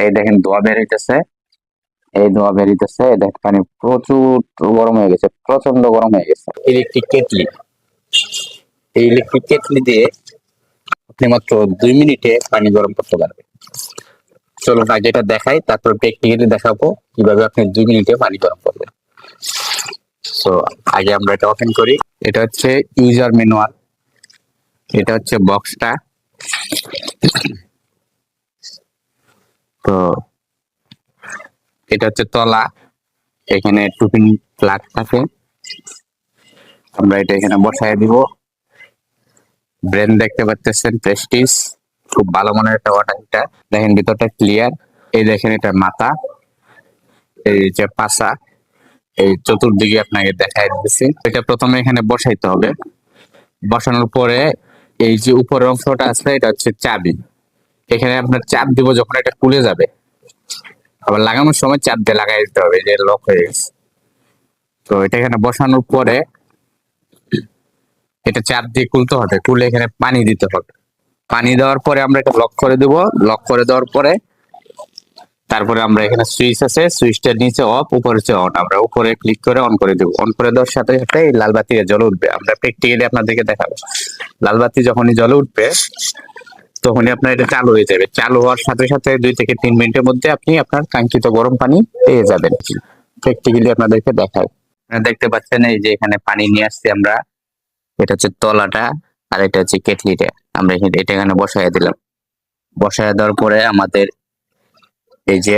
এই দেখেন ধোয়া বের হইতেছে, এই ধোয়া বের হইতেছে, এই দেখেন পানি প্রচুর গরম হয়ে গেছে, প্রচন্ড গরম হয়ে গেছে। ইলেকট্রিক কেটলি, এই ইলেকট্রিক কেটলি দিয়ে আপনি মাত্র 2 মিনিটে পানি গরম করতে পারবেন। চলুন আগে এটা দেখাই, তারপর প্র্যাকটিক্যালি দেখাবো কিভাবে আপনি 2 মিনিটে পানি গরম করবেন। সো আগে আমরা এটা ওপেন করি। এটা হচ্ছে ইউজার ম্যানুয়াল, এটা হচ্ছে বক্সটা। তো এটা হচ্ছে তলা, এখানে টুপিন প্লাগ থাকে, আমরা এটা এখানে বসায় দিব। ব্র্যান্ড দেখতে পাচ্ছেন প্রেস্টিজ, খুব ভালো মানের একটা ওয়াটার হিটার। দেখেন ভিতরটা ক্লিয়ার, এই দেখেন এটা মাথা, এই যে পাশা, এই চতুর্দিকে আপনাকে দেখাই দিচ্ছি। এটা প্রথমে এখানে বসাইতে হবে, বসানোর পরে এই যে উপরের অংশটা আছে এটা হচ্ছে চাবি, এখানে আপনার চাপ দিব যখন এটা খুলে যাবে, আবার লাগানোর সময় চাপ দিয়ে লাগাই দিতে হবে, যে লক হয়ে গেছে। তো এটা এখানে বসানোর পরে এটা চাপ দিয়ে খুলতে হবে, খুলে এখানে পানি দিতে হবে। পানি দেওয়ার পরে আমরা এটা লক করে দেব, লক করে দেওয়ার পরে তারপরে আমরা এখানে সুইচ আছে, সুইচটার নিচে অফ, উপরে হচ্ছে অন, আমরা উপরে ক্লিক করে অন করে দেবো। অন করে দেওয়ার সাথে সাথে এই লাল বাতি জ্বলে উঠবে, আমরা প্র্যাকটিক্যালি আপনাদেরকে দেখাবো। লাল বাতি যখনই জ্বলে উঠবে তখনই আপনার এটা চালু হয়ে যাবে, চালু হওয়ার সাথে সাথে 2 থেকে 3 মিনিটের মধ্যে আপনি আপনার কাঙ্ক্ষিত গরম পানি পেয়ে যাবেন। প্র্যাকটিক্যালি আপনাদেরকে দেখাই। আপনারা দেখতে পাচ্ছেন এই যে এখানে পানি নিয়ে আসছি আমরা, এটা হচ্ছে তলাটা, আর এটা হচ্ছে কেটলিটা। আমরা এটা এখানে বসায় দিলাম, বসায় দেওয়ার পরে আমাদের এই যে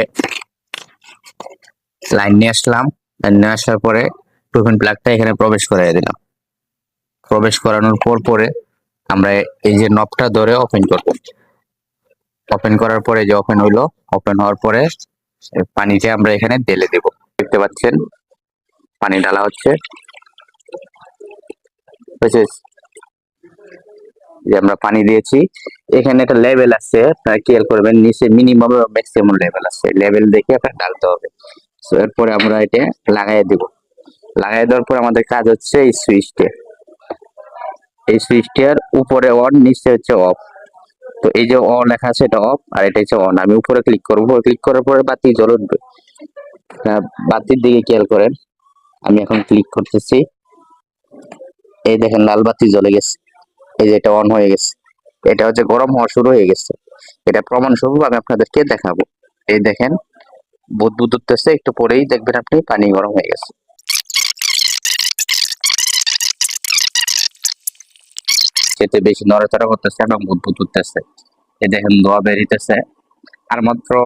লাইন নিয়ে আসলাম, লাইন নিয়ে আসার পরে টুপিন প্লাগটা এখানে প্রবেশ করাই দিলাম। প্রবেশ করানোর পরে আমরা এই যে নবটা ধরে ওপেন করব। ওপেন করার পরে যে ওপেন হইলো, ওপেন হওয়ার পরে পানিটা আমরা এখানে ঢেলে দেব। দেখতে পাচ্ছেন পানি ঢালা হচ্ছে, যে আমরা পানি দিয়েছি। এখানে একটা লেভেল আছে, আপনারা খেয়াল করবেন, নিচে মিনিমাম এবং ম্যাক্সিমাম লেভেল আছে, লেভেল দেখে আপনার ঢালতে হবে। তো এরপরে আমরা এটা লাগাই দেব। লাগাই দেওয়ার পর আমাদের কাজ হচ্ছে এই সুইচটা, এই সুইচটার উপরে অন, নিচে হচ্ছে অফ। তো এই যে অন লেখা আছে এটা অফ, আর এটা হচ্ছে অন। আমি উপরে ক্লিক করব, ক্লিক করার পরে বাতি জ্বলে উঠবে। বাতির দিকে খেয়াল করেন, আমি এখন ক্লিক করতেছি, এই দেখেন লাল বাতি জ্বলে গেছে, এই যে এটা অন হয়ে গেছে, এটা হচ্ছে গরম হওয়া শুরু হয়ে গেছে। এটা প্রমাণ স্বরূপ আমি আপনাদেরকে দেখাবো। এই দেখেন বুদবুদ উঠতেছে, একটু পরেই দেখবেন আপনি পানি গরম হয়ে গেছে। খেতে বেশি নড়াচড়া করতেছে এবং বুদবুদ উঠতেছে, এই দেখেন ধোয়া বেরিতেছে। আর মাত্র